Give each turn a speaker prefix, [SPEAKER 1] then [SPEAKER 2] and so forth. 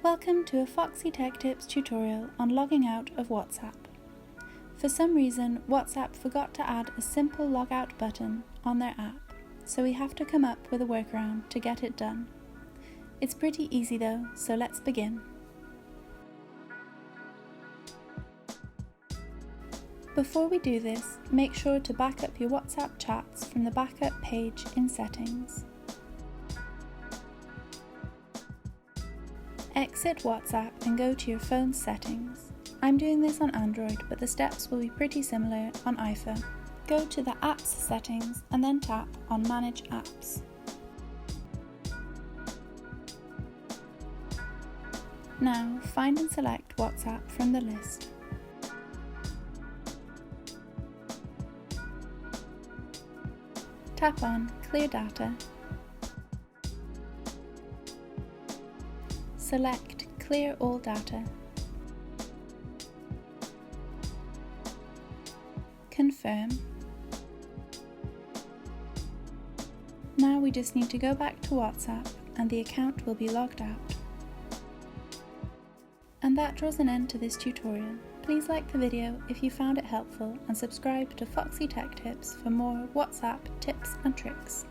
[SPEAKER 1] Welcome to a Foxy Tech Tips tutorial on logging out of WhatsApp. For some reason, WhatsApp forgot to add a simple logout button on their app, so we have to come up with a workaround to get it done. It's pretty easy though, so let's begin. Before we do this, make sure to back up your WhatsApp chats from the backup page in Settings. Exit WhatsApp and go to your phone's settings. I'm doing this on Android, but the steps will be pretty similar on iPhone. Go to the Apps settings and then tap on Manage Apps. Now find and select WhatsApp from the list. Tap on Clear Data. Select Clear All Data. Confirm. Now we just need to go back to WhatsApp and the account will be logged out. And that draws an end to this tutorial. Please like the video if you found it helpful and subscribe to Foxy Tech Tips for more WhatsApp tips and tricks.